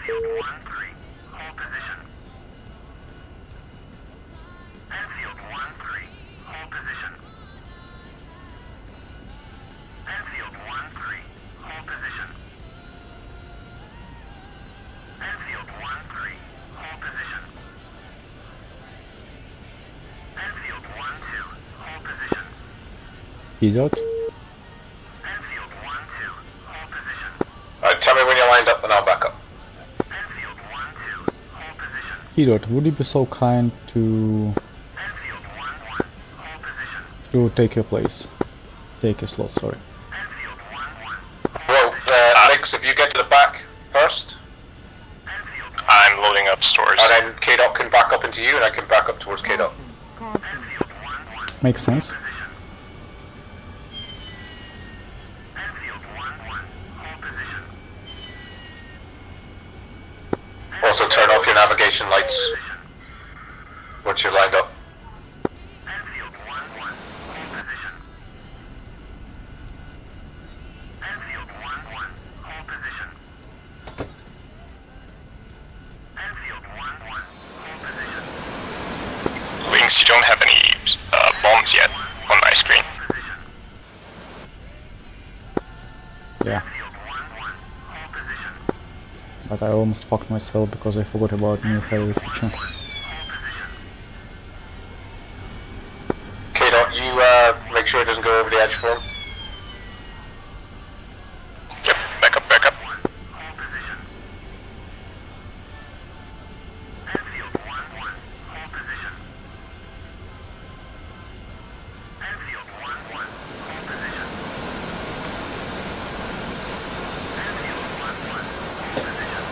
Airfield 1-3, hold position. Airfield 1-3, hold position. Airfield 1-3, hold position. Airfield 1-3, hold position. Airfield 1-2, hold position. Идет. Airfield 1-2, hold position. Alright, tell me when you're lined up and I'll back up. Airfield 1-2, hold position. Idot, would you be so kind to Airfield 1-1, hold position. take your place? Take a slot, sorry. Airfield 1-1, Well, Alex, if you get to the back first, Airfield I'm loading up stores. and then K-Dot can back up into you and I can back up towards K-Dot. Airfield 1-1, Makes sense. position. Airfield 1-1, hold position. Also turn off your navigation lights Position. once you're lined up. Airfield 1-1, hold position. Airfield 1-1, hold position. Airfield 1-1, hold position. Wings, you don't have any bombs yet on my screen. Position. Yeah, Airfield 1-1, hold position. but I almost fucked myself because I forgot about new heavy feature. Hold position. K-Dot, you make sure it doesn't go over the edge for him. Yep, back up, back up. Hold position. Airfield 1-1, hold position. Airfield 1-1, hold position. Airfield 1-1, hold position.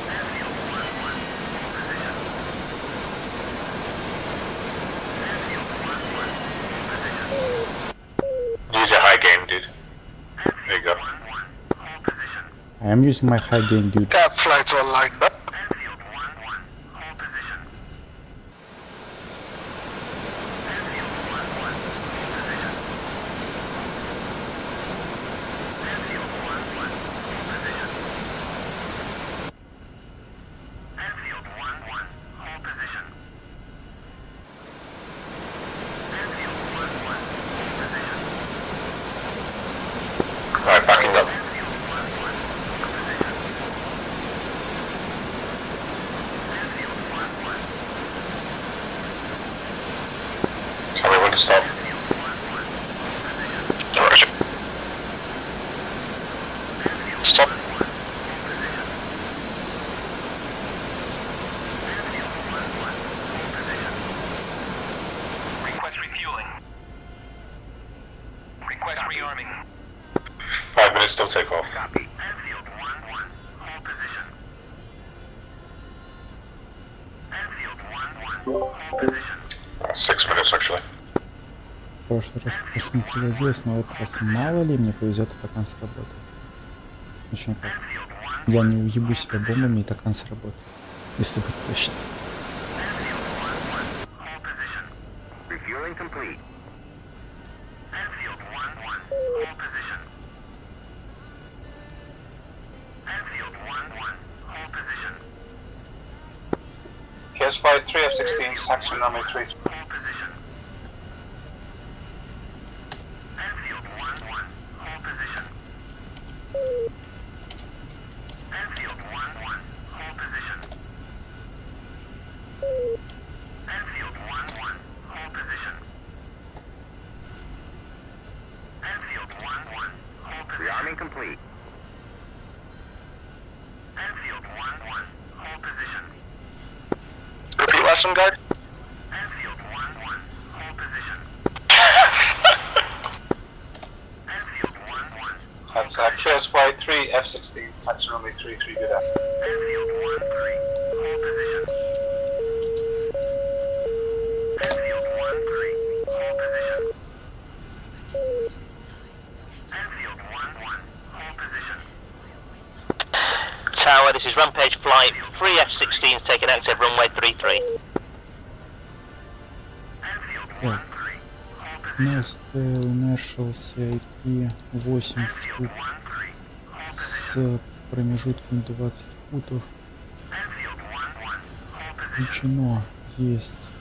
Airfield 1-1, hold position. Airfield 1-1, hold position. Use your high game, dude. There you go. 1-1, hold position. I am using my high gain, dude. Cap flights all lined up. Airfield 1-1, hold position. Airfield 1-1, hold position. Airfield 1-1, hold position. Airfield 1-1, hold position. Airfield 1-1, hold position. Alright, backing up. Airfield 1-1, hold position. Airfield 1-1. Tell me when to stop. Airfield 1-1, hold position. Roger. Airfield Stop. 1-1, hold position. Airfield 1-1, hold position. Request refueling. Request rearming. 5 minutes till takeoff. Copy. Airfield 1-1, hold position. Airfield 1-1, hold position. 6 minutes actually. В прошлый раз точно не пригодилось, но в этот раз мало ли мне повезет, и такан сработает. Очень как. Airfield 1-1, Я не уебу себя бомбами, и такан сработает. Если быть точно. Airfield 1-1, hold position. Refueling complete. Airfield 1-1, hold position. Airfield 1-1, hold position. Case flight 3 F-16, taxi runway 3. Hold position. Airfield 1-1, hold position. Airfield 1-1, hold position. Airfield 1-1, hold position. Airfield 1-1, hold position. Rearming complete. Airfield 1-1, hold position. Repeat lesson guard. Airfield 1-1, hold position. Airfield 1-1, That's Case flight 3 F-16, taxi runway 33, good afternoon. Airfield 1-3, hold position. Airfield 1-3, hold position. Airfield 1-1, hold position. Tower, this is Rampage Flight 3 F-16s taking active runway 33. Airfield Yeah. 1-3, hold position. Next, inertial CIP 8 Airfield штук. 1-3, hold position. с промежутком 20 футов. Включено. Есть.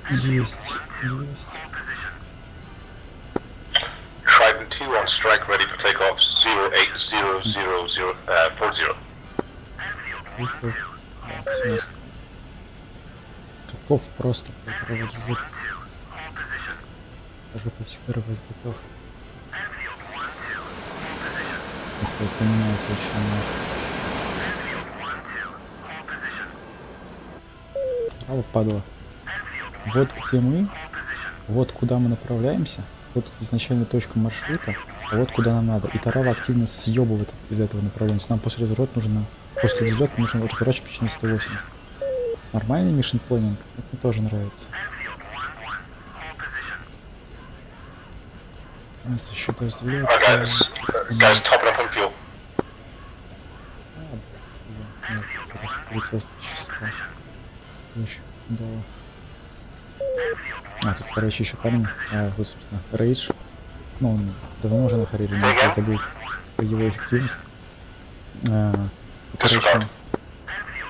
Есть. Есть. Trident 2 on strike, ready for takeoff 080040. Выход. Да, все ясно. Каков просто провод жопу. Жопу всегда вас готов. Если это поменяется очень много. А вот падла. Вот где мы. Вот куда мы направляемся. Вот изначальная точка маршрута. А вот куда нам надо. И Тарава активно съебывает из этого направления. То есть нам после разворота нужно... После взлета нужно разворачивать почти на 180. Нормальный мишен планинг. Это мне тоже нравится. У нас еще до взлета... Guys, topping up on fuel. Нет, раз полетелось чисто. Очень дало. А, тут, короче, еще парень. Вот, собственно, Рейдж. Ну, он давно уже нахарили, но я забыл про его эффективность. Короче,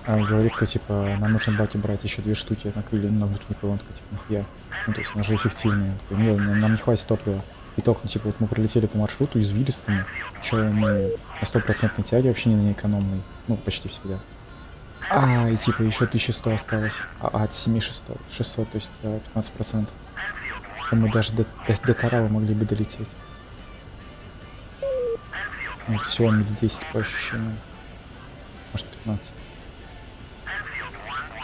говорит, типа, нам нужно баки брать еще 2 штуки на крылья, на внутреннюю колонку, типа, нахуя. Ну, то есть, она же эффективная. Нам не хватит топлива. И только, ну, типа, вот мы пролетели по маршруту извилистому, что мы на 100% тяге, вообще не на неэкономной, ну, почти всегда. И типа еще 1100 осталось, от 7600, 600, то есть 15%. То мы даже до Тарава могли бы долететь. Вот всего мили 10 по ощущениям. Может 15.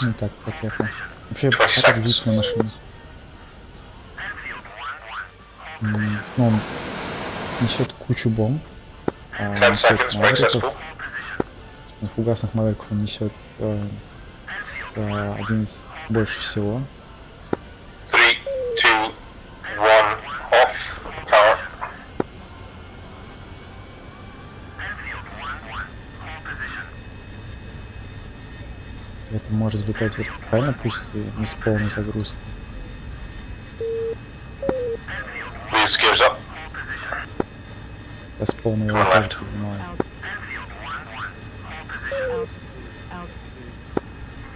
Ну так, проклятно. Вообще, так видит на машине. Ну, он несет кучу бомб, несет мавриков. Фугасных мавриков он несет один из больше всего. 3, 2, 1, off, power. Это может взлетать вертикально, пусть и не с полной загрузкой. Я с полной его тоже поднимаю.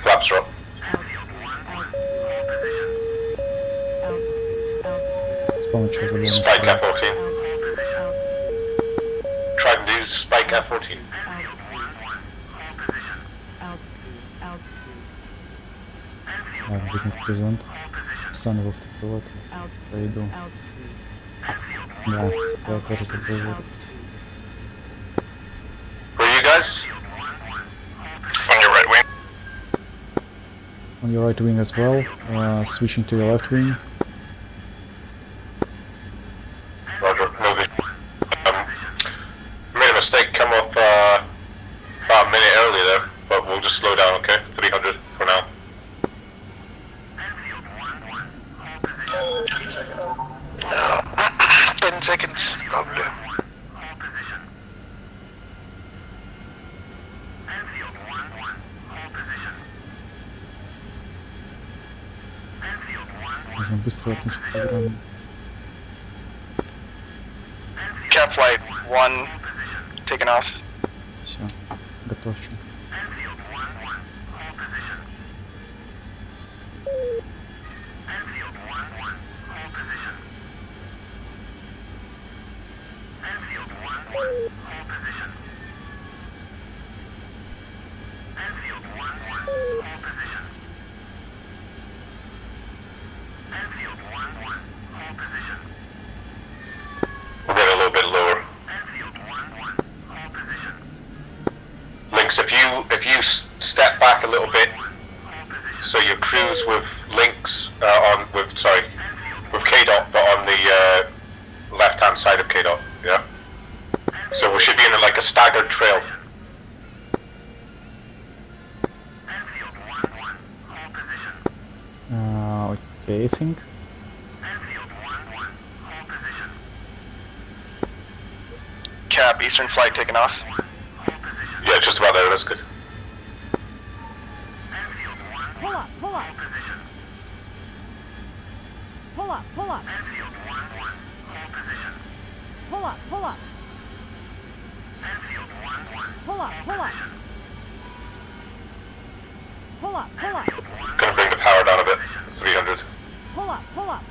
Flaps are up. С помощью чего забыл Spike F14. Trident 2, Spike F14. Ладно, будем в горизонт. Встану в автопилот. Пойду. Да, я тоже забыл вырубить. Where are you guys? On your right wing. On your right wing as well. Switching to your left wing. Roger, no vision. Made a mistake, come up about a minute early there, but we'll just slow down, okay? 300 for now. No. 10 seconds. Probably. Нужно быстро отнуть программу. Cap flight 1 taken off. Все, готовчу. We'll get a little bit lower. Links, if you step back a little bit, so you cruise with links with KDOT, but on the left-hand side of KDOT, yeah. So we should be in like a staggered trail. Okay, I think. Cap, eastern flight taken off. Yeah, just about there, that's good. Pull up, pull up. Pull up, pull up. Pull up, pull up. Pull up, pull up. Pull up, pull up. Gonna bring the power down a bit. 300. Pull up, pull up.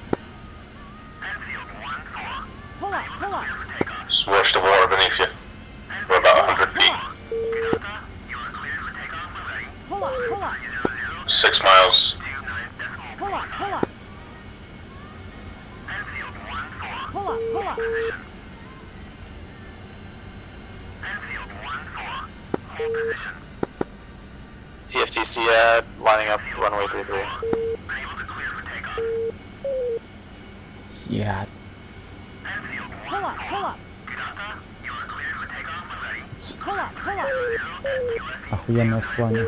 Pull up, pull up. Just watch the water beneath you. We're about 100 feet. Pull up, pull up. 6 miles. Pull up, pull up. Pull up, pull up. TFT Sierra lining up runway 33. Yeah. Pull up, pull up. Pull up, pull up. Охуенно в плане.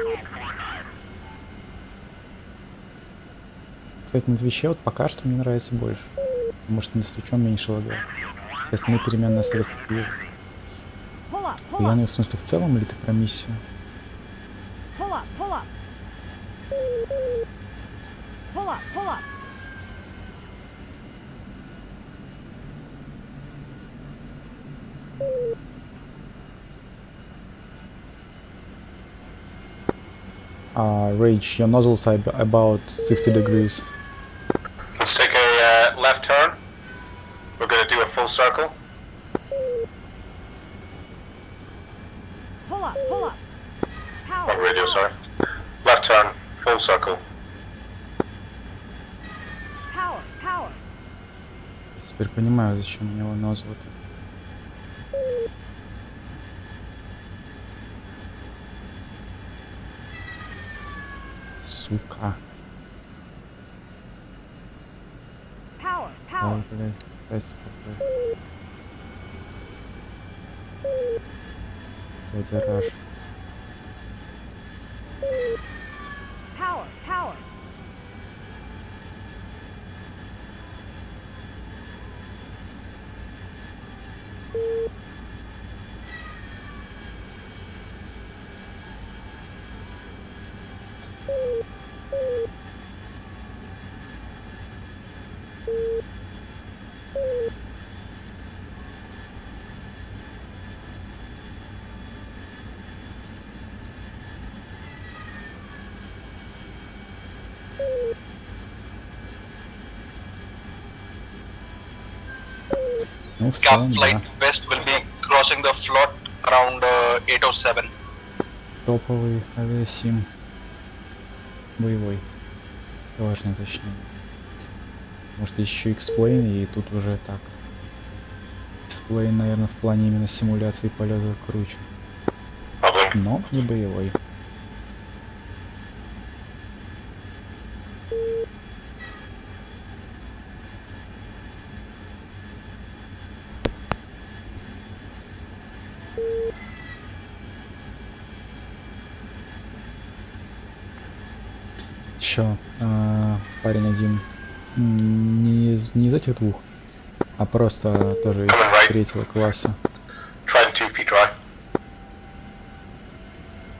Кстати, на Твиче вот пока что мне нравится больше. Потому что на свечом меньше лагает. Все остальные переменные средства вижу. Pull up, pull Я up. в смысле в целом или ты про миссию? Pull up, pull up. Pull up, pull up. Rage, your nozzles are about 60 degrees. Let's take a left turn. We're gonna do a full circle. Pull up, pull up. Power, On radio, power, sorry. Left turn, full circle. power, power. Теперь понимаю, зачем у него nozzle. Сука. Power, power. Ой, блядь, опять такой. Это раш. Power, power. Ну, в Cap целом, flight да. west will be crossing the float around 8:07. Топовый авиасим. Боевой. Важно точнее. Может еще X-Plane, и тут уже так. X-Plane, наверное, в плане именно симуляции полета круче. Но не боевой. Еще парень один не из этих двух, а просто тоже из третьего класса. Try and 2 feet dry.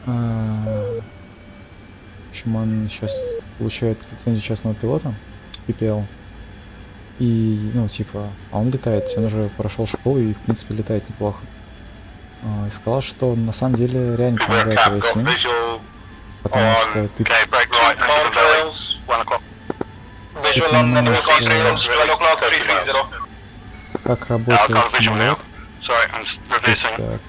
В общем, он сейчас получает лицензию частного пилота, PPL. И, ну, типа, а он летает, он уже прошел школу и, в принципе, летает неплохо. И сказал, что на самом деле реально помогает авиасим, потому что ты Contrails, 1 o'clock. Visual on the contrails, 12 o'clock, 330. как работает самолет, Sorry, I'm то есть reversing.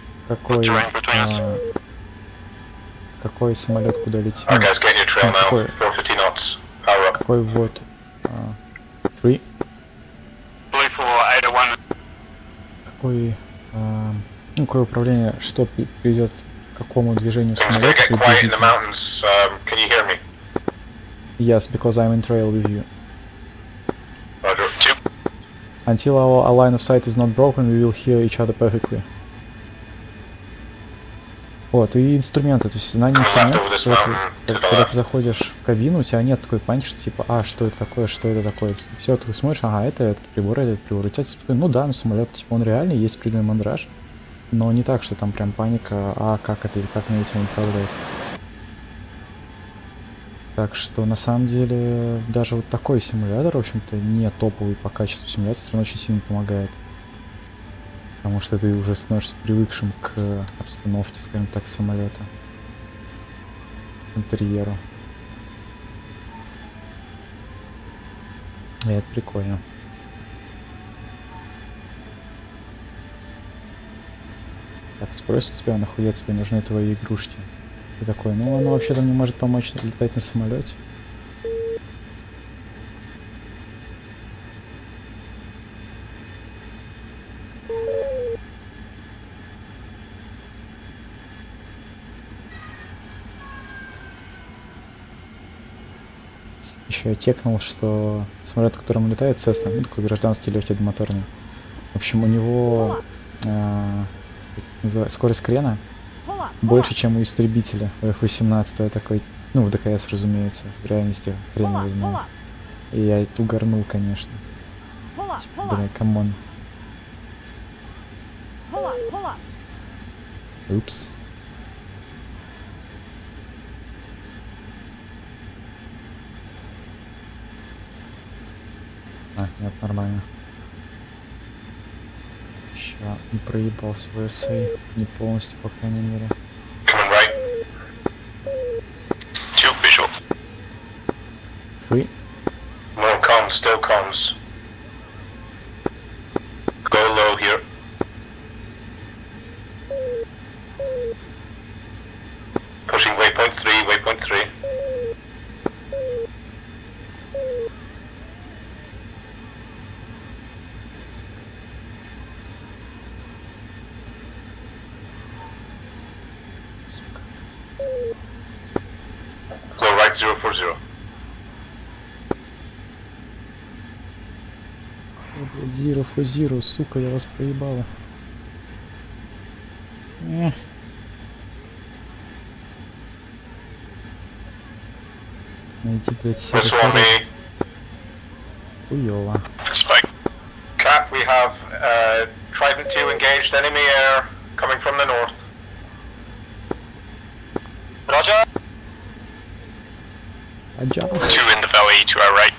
какой самолет куда летит, Alright guys, get your trail now. какой, 450 knots. Power up. какой ввод, 3, Blue for 801. какой, ну, какое управление, что приведет к какому движению Things are gonna самолета get quiet in the приблизительно. mountains. Can you hear me? Yes, because I'm in trail with you. Roger. 2. Until our line of sight is not broken, we will hear each other perfectly. Вот, и инструменты, то есть знание инструментов, когда ты заходишь в кабину, у тебя нет такой паники, что типа, что это такое, что это такое. Все, ты смотришь, ага, это этот прибор. У тебя типа, ну да, ну самолет, типа, он реальный, есть определенный мандраж, но не так, что там прям паника, как это или как мне этим управлять. Так что на самом деле даже вот такой симулятор, в общем-то, не топовый по качеству симулятора, все равно очень сильно помогает. Потому что ты уже становишься привыкшим к обстановке, скажем так, самолета. К интерьеру. И это прикольно. Так, спросят тебя, нахуя тебе нужны твои игрушки? Ты такой, ну оно вообще-то мне может помочь летать на самолете. Еще я текнул, что самолет, которым летает Cessna, ну такой гражданский легкий одномоторный. В общем, у него скорость крена больше, чем у истребителя у F-18 такой, ну в ДКС, разумеется, в реальности хрен его знает. И я это угорнул, конечно. Типа, бля, камон. Упс. А, нет, нормально. Ща, не проебался в СА. Не полностью, по крайней мере. Coming right. 2 visual. Sweet. More comms, still comms. Go low here. Pushing waypoint 3, waypoint 3. Low right 040. Zero for zero, сука, я вас проебала. Найти, блядь, This серый one me. хуёво. Spike. Cap, we have Trident 2 engaged enemy air coming from the north. Roger. Аджал. 2 in the valley to our right.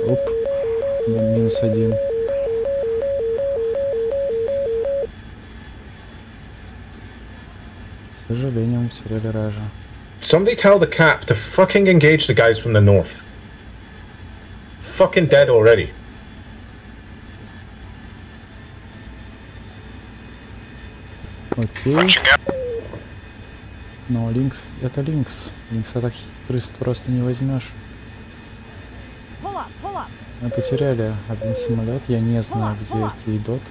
Оп. У меня -1. К сожалению, мы потеряли ража. Somebody tell the cap to fucking engage the guys from the north. Fucking dead already. Окей. Punching out. Но Линкс, это Линкс. Линкса так хитрость просто не возьмешь. Мы потеряли один самолет. Я не знаю, где Кейдот.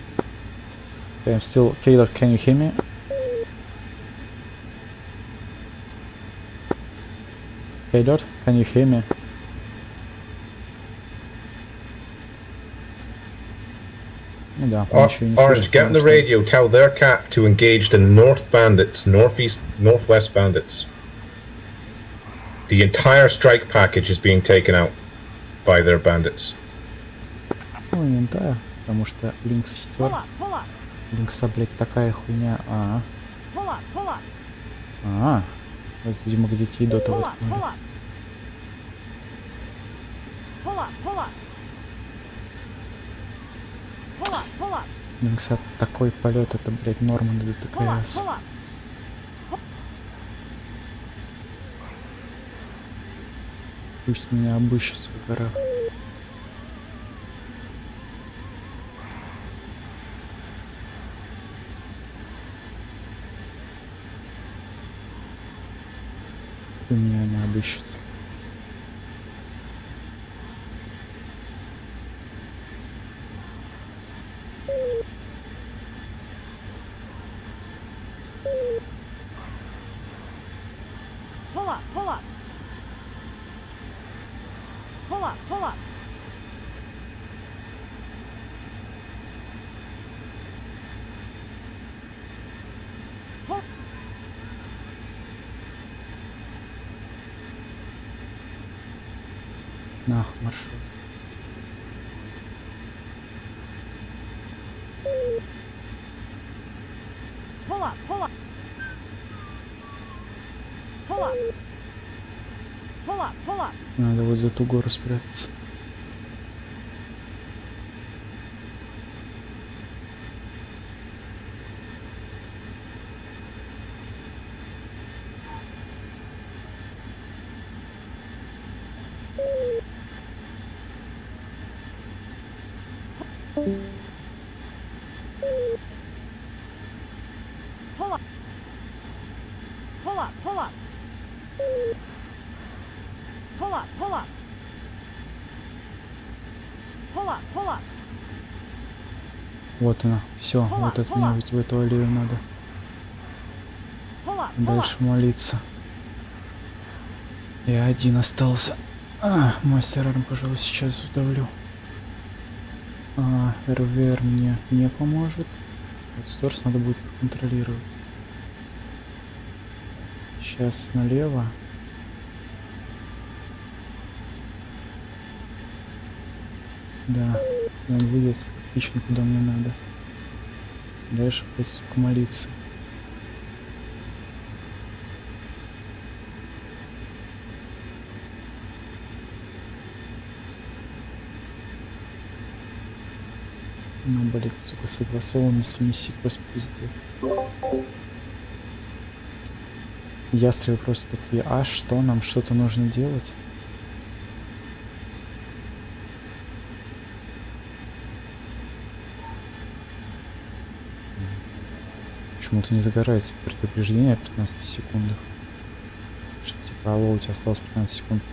I'm still... Кейдот, can you hear me? Кейдот, can you hear me? Ну да, он еще не Orange, слышит, get on the потому что- radio, tell their cap to engage the north bandits, northwest bandits. The entire strike package is being taken out by their bandits. Ну, не да, потому что Линкс хитер. Линкса, блядь, такая хуйня. Вот, видимо, где Кейдота воткнули. Линкса такой полет, это, блядь, норма для ДКС. Пусть меня обыщутся в горах. И меня не обыщутся. Нах, маршрут. Надо вот за ту гору спрятаться. Pull up. Pull up, pull up. Pull up, pull up. Pull up, pull up. Вот она. Все, вот это мне ведь в эту аллею надо. Дальше молиться. Я один остался. Мастер арм, пожалуй, сейчас вдавлю. РВР мне не поможет. Вот сторс надо будет контролировать. Сейчас налево. Да, он выйдет отлично, куда мне надо. Дальше пойти молиться. Ну, блин, сука, согласованность миссии просто пиздец. Ястребы просто такие, а что, нам что-то нужно делать? Почему-то не загорается предупреждение о 15 секундах. Что типа, алло, у тебя осталось 15 секунд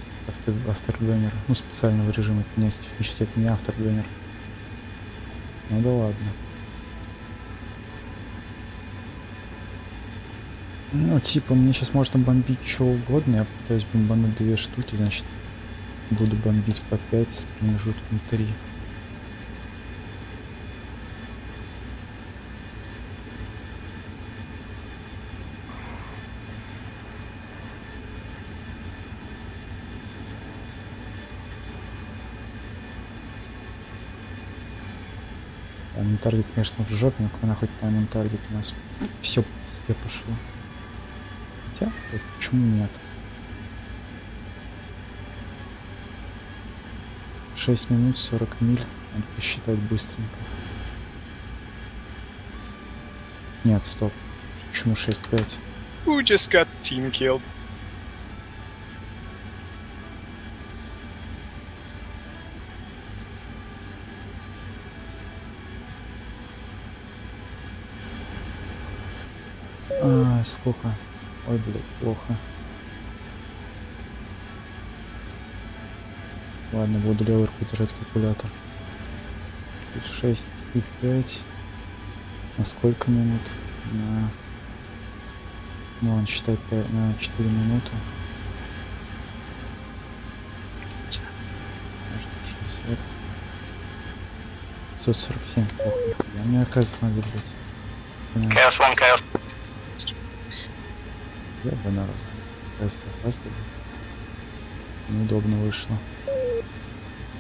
авторбенера. Ну, специального режима поднять. Технически это не авторбенер. Ну да ладно. Ну, типа, мне сейчас можно бомбить что угодно. Я пытаюсь бомбануть 2 штуки, значит, буду бомбить по 5 с промежутком 3. Таргет, конечно, в жопе, но когда хоть там таргет у нас все пизде пошло. Хотя, почему нет? 6 минут 40 миль, надо посчитать быстренько. Нет, стоп. Почему 6-5? Who just got team killed? Сколько? Ой, блядь, плохо. Ладно, буду левой рукой держать калькулятор. 6 и 5. На сколько минут? На... Ну, он считает на 4 минуты. Может, 60. 547, плохо. Мне, оказывается, надо брать. Chaos 1, Chaos. Я бы народ. Кажется, опаздываю. Неудобно вышло.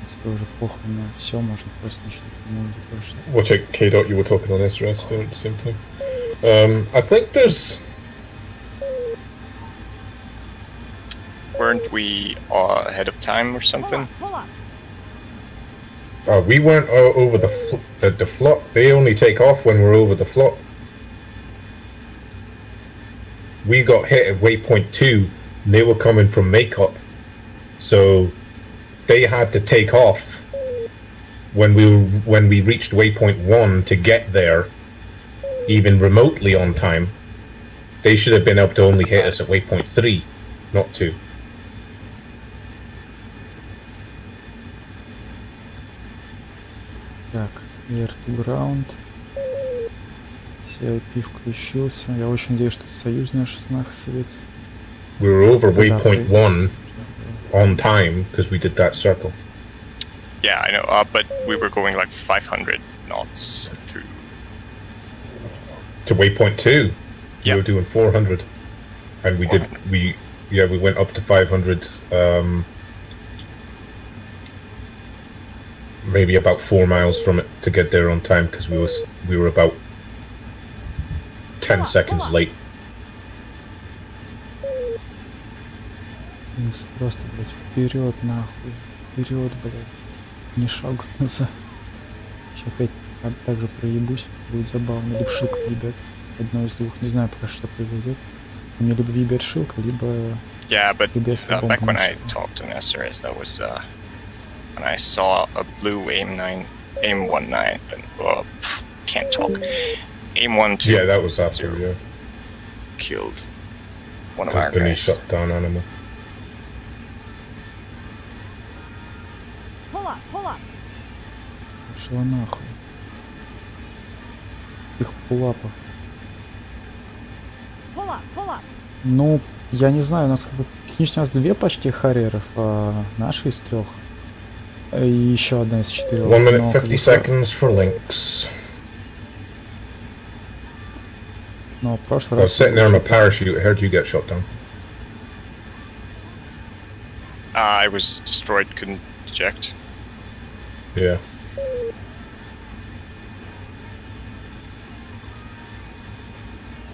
Если уже похуй на все, можно просто начать ноги просто. Watch out, K-Dot, you were talking on SRS still at the same time. I think there's... Weren't we ahead of time or something? We weren't over the float. They only take off when we're over the float. We got hit at waypoint 2, and they were coming from makeup, so they had to take off when we reached waypoint 1 to get there, even remotely on time. They should have been able to only hit us at waypoint 3, not 2. Так, air to ground. CIP включился. Я очень надеюсь, что союз наш с нах светит. We were over waypoint 1 on time because we did that circle. Yeah, I know, but we were going like 500 knots through. To waypoint 2? Yeah. We were doing 400. And we went up to 500, maybe about 4 miles from it to get there on time because we were about 10 seconds late. Просто, блядь, вперед нахуй. Вперед, блядь. Ни шагу назад. Сейчас опять так же проебусь. Будет забавно. Либо шилка въебет. Одно из двух. Не знаю пока, что произойдет. Мне либо въебет шилка, либо... Yeah, but back when I talked on SRS, that was when I saw a blue aim 9 Aim 19. Can't talk. Aim 12. Yeah, that was after, yeah. Killed one of our Then he guys. shot down animal. Pull up, pull up. Пошла нахуй. Их пулапов. Pull up, pull up. Ну, я не знаю, у нас как бы технично у нас 2 почти харьеров, а наши из 3. И еще одна из 4. 1 minute 50 seconds for links. Но в прошлый I was раз... sitting there in my parachute. I heard you get shot down. I was destroyed, couldn't eject. Yeah.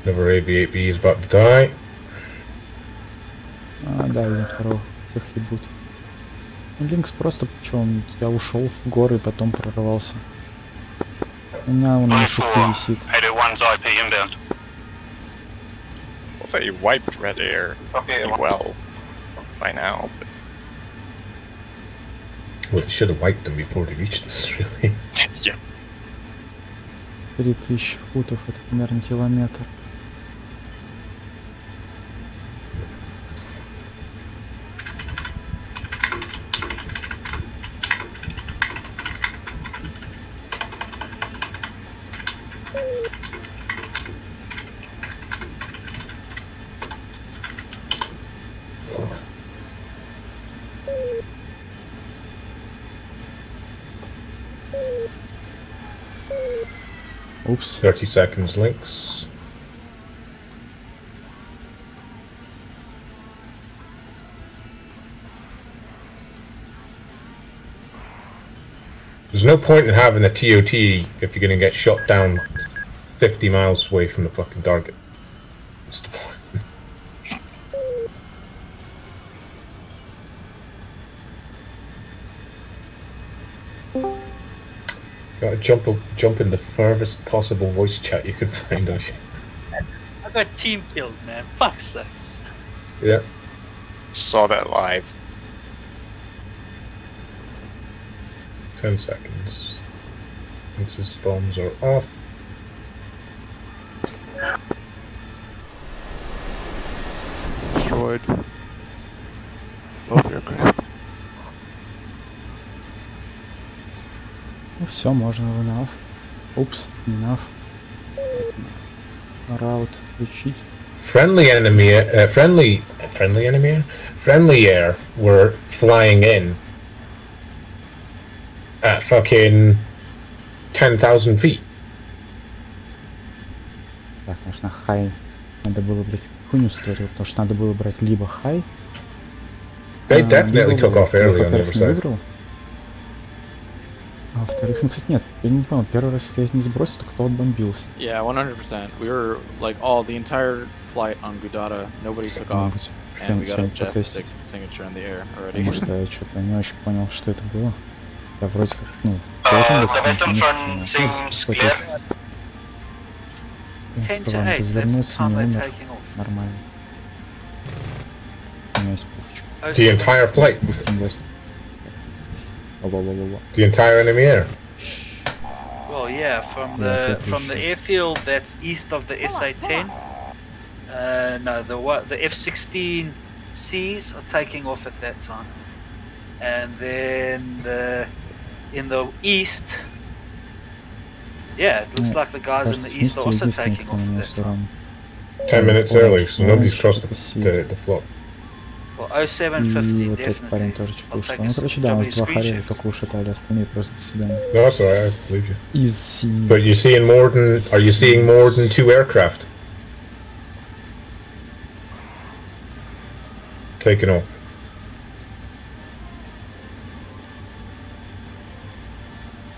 Another AV-8B is about to die. А, да, видим второго. Всех ебут. Ну, Линкс просто, что он, я ушел в горы, потом прорвался. У меня он на 6 висит. 801's IP inbound. Well, they wiped Red Air pretty well by now. But Well, they should have wiped them before they reached us, really. yeah. 3000 футов, это примерно километр. Упс. 30 seconds links. There's no point in having a TOT if you're gonna get shot down 50 miles away from the fucking target. What's the point? Gotta jump in the furthest possible voice chat you can find. I got team killed, man. Fuck sakes. Yeah. Saw that live. 10 seconds. Nexus bombs are off. Destroyed both aircraft. Ну все, можно в enough. Упс, enough. Раут включить. Friendly enemy, friendly air were flying in at fucking 10,000 feet. Так, конечно, хай. Надо было, блять, хуйню створил, потому что надо было брать либо хай. They definitely took off early on the other Во-первых, не side. выиграл. А во-вторых, ну, кстати, нет, я не понял, первый раз я не сбросил, то кто отбомбился. Yeah, 100%. We were like the entire flight on Gudata. Nobody took off, Может, and we got a сегодня jet потестить. signature in the air already. Потому что я что-то не очень понял, что это было. Я вроде как, ну, должен был скинуть, не скинул. Ну, потестить. В принципе, ладно, развернулся, не умер. Нормально. У меня есть пушечка. The entire flight. Быстрым доступом. The entire enemy air. Well, yeah, from the airfield that's east of the SA-10. No, the F-16Cs are taking off at that time, and then in the east, yeah, it looks like the guys in the east are also taking off at that time. 10 minutes early, so nobody's crossed the floor. Well, И 0750 вот этот парень definitely. тоже чуть I'll ушел. take Ну, a короче, да, у нас double 2 screen харьера shift. только ушатали, остальные просто до свидания. No, that's alright, I believe you. Из Си. But are you seeing more than 2 aircraft taking off?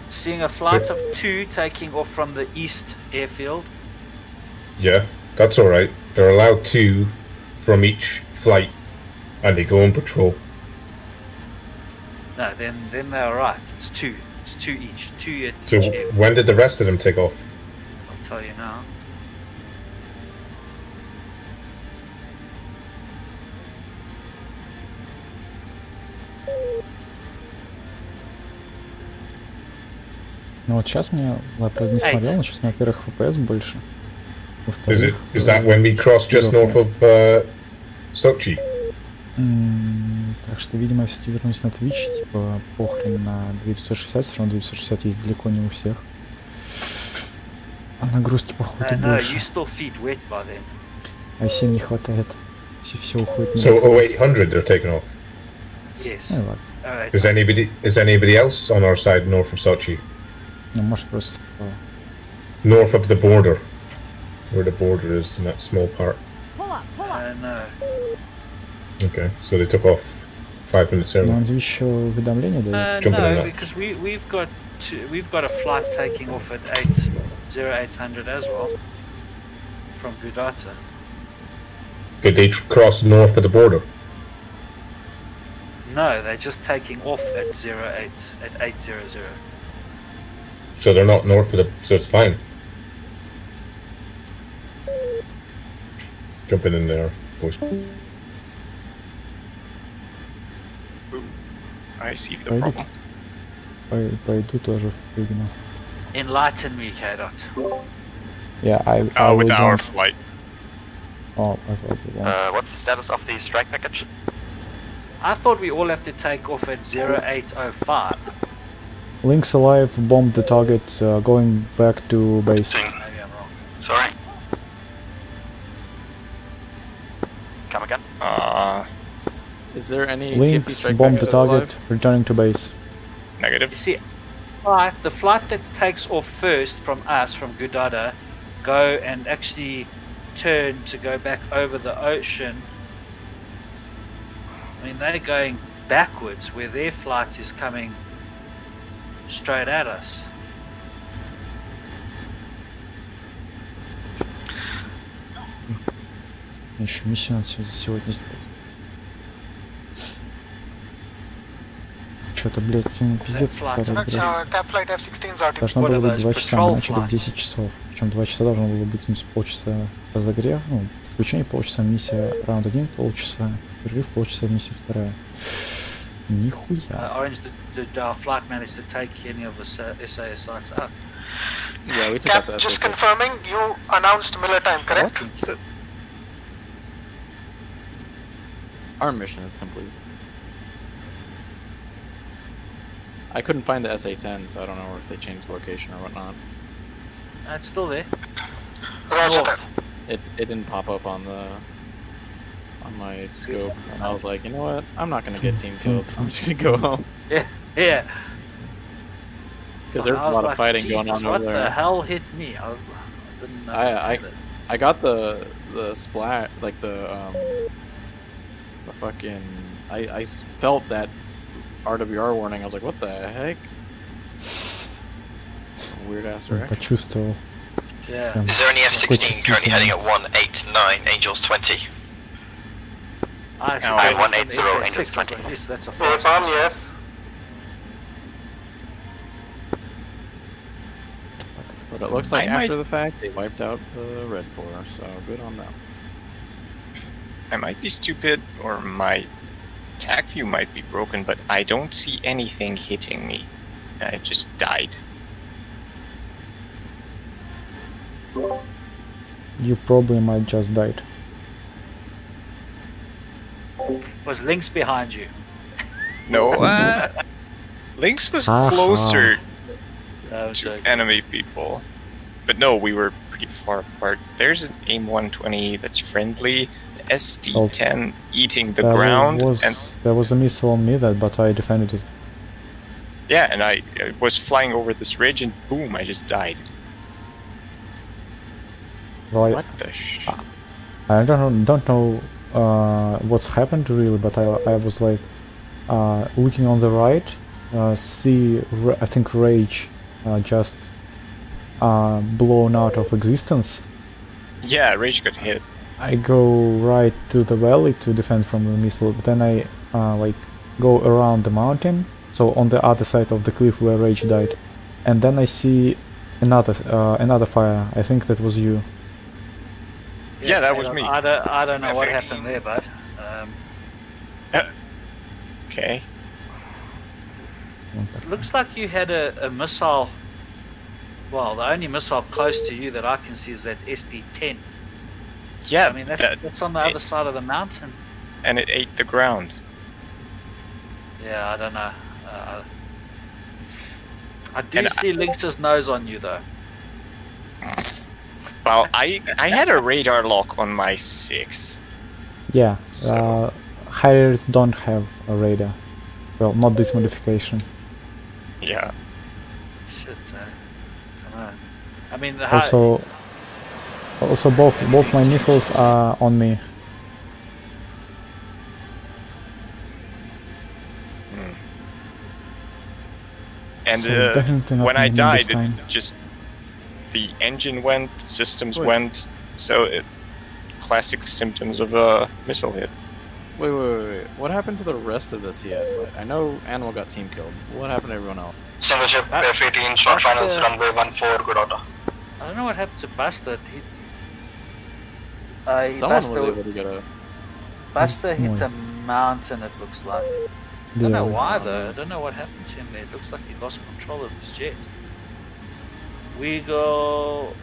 Seeing a flight of 2 taking off from the east airfield. Yeah, that's alright. They're allowed 2 from each flight, and they go on patrol. No, then they're right. It's 2. It's 2 each. 2 at So each airfield. when did the rest of them take off? I'll tell you now. Ну вот сейчас мне, я правда не смотрел, но сейчас у меня, во-первых, FPS больше. Is that when we cross just north of Sochi? Так что, видимо, я все-таки вернусь на Twitch, типа, похрен на 2560, все равно 2560 есть далеко не у всех. А нагрузки, походу, больше. А 7 не хватает. Все уходит на So 0800 they're taking off. Yes. Ну ладно. Is anybody else on our side north of Sochi? Ну, может, просто... North of the border. Where the border is in that small part. Pull up, pull up. No. Okay, so they took off 5 minutes early. Но он еще уведомление дает. No, because we've got a flight taking off at 0800 as well from Gudata. Did they cross north of the border? No, they're just taking off at 800. So they're not north of the... so it's fine. Jumping in there, boys. I see the problem. Пойду тоже впрыгну. Enlighten me, K-Dot. Yeah, I with will our jump. flight. Oh, I thought you won't. What's the status of the strike package? I thought we all have to take off at 0805. Links alive bombed the target, going back to base. Maybe I'm wrong. Sorry. Come again? Is there any TFT Links strike bombed the packages target, live? returning to base. Negative. You see, the flight that takes off first from us, from Gudada, go and actually turn to go back over the ocean. I mean, they're going backwards where their flight is coming straight at us. Еще миссию надо сегодня сделать. Что-то, блядь, сегодня пиздец старый, блядь. Должно было быть 2 часа, мы начали в 10 часов. Причем 2 часа должно было быть, полчаса разогрев, ну, включение полчаса, миссия раунд 1 полчаса, перерыв полчаса, миссия 2. Нихуя. Orange, did our flight manage to take any of the SAS sites up? Yeah, we took out the Just SAS. confirming, you announced Miller time, correct? Our mission is complete. I couldn't find the SA-10, so I don't know if they changed location or whatnot. It's still there. Roger that. It didn't pop up on my scope, and I was like, you know what? I'm not gonna get team killed. I'm just gonna go home Yeah. because there's a lot of fighting going on over What the there. hell hit me? I was like, didn't understand it. I got the splat, like the fucking. I felt that RWR warning. I was like, what the heck? Weird ass direction. Почувствовал. Yeah. Is there any F-16 currently heading at 189 Angels 20? I Oh, actually 180 it's a Angels 6, 20. yes, that's a Napalm, fast. yes. But it looks like I after might- the fact they wiped out the Red Corps, so good on them. I might be stupid, or my attack view might be broken, but I don't see anything hitting me. I just died. You probably might just died. Was Lynx behind you? No, Lynx was Haha. closer No, to enemy people. But no, we were pretty far apart. There's an AIM-120 that's friendly. The SD-10 eating the ground. There was a missile on me, but I defended it. Yeah, and I was flying over this ridge and boom, I just died. Well, What the sh... I don't know what's happened really, but I was like looking on the right, see I think Rage just blown out of existence. Yeah, Rage got hit. I go right to the valley to defend from the missile, but then I like go around the mountain, so on the other side of the cliff where Rage died, and then I see another fire. I think that was you. Yeah, that was me. I don't know what happened there, but Okay. looks like you had a missile Well, the only missile close to you that I can see is that SD-10. Yeah, I mean, that's on the other side of the mountain. and it ate the ground. Yeah, I don't know. I do see Lynx's nose on you, though. Well, I had a radar lock on my 6. Yeah, So- Harriers don't have a radar. Well, not this modification. Yeah. Shit, I don't know. I mean, Also, both my missiles are on me. And So definitely not when I moving died, this time. just the engine went, systems Sweet. went, so classic symptoms of a missile hit. Wait. What happened to the rest of the CF? I know Animal got team killed. What happened to everyone else? Single ship F-18, short finals, runway 14, good order. I don't know what happened to Buster. Someone was able to get a... Buster hit a mountain, it looks like. I don't know why though. I don't know what happened to him there. It looks like he lost control of his jet. Weagle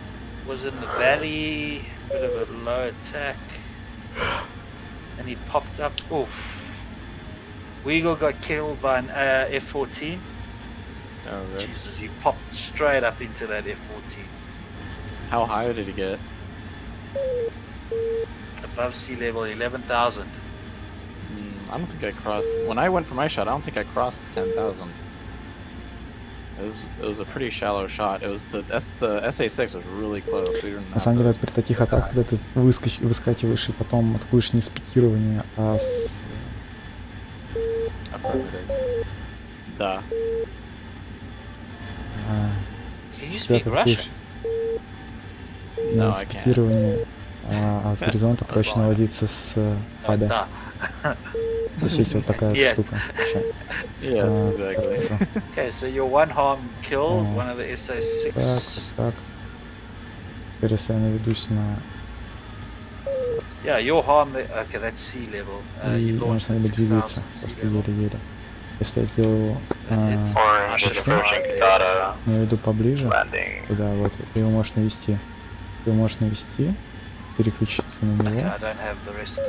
was in the valley, bit of a low attack, and he popped up. Oof. Weagle got killed by an F-14. Oh, right. Jesus, he popped straight up into that F-14. How high did he get? Above sea level, 11,000. I don't think I crossed... When I went for my shot, I don't think I crossed 10,000. It was a pretty shallow shot. It was the SA-6 was really close. We На самом деле, при таких атаках, когда ты выскакиваешь и потом атакуешь не с пикирования, а с... Да. С атакуешь не с пикирования, а с горизонта проще наводиться с ПД. То есть есть вот такая штука. Yeah, exactly. Okay, so your one harm killed one of the SA-6. Так. Теперь если я наведусь на... Yeah, your harm, okay, that's sea level. И он с нами двигается, просто еле-еле. Если я сделаю наведу поближе, туда вот, ты его можешь навести. Ты его можешь навести, переключиться на него,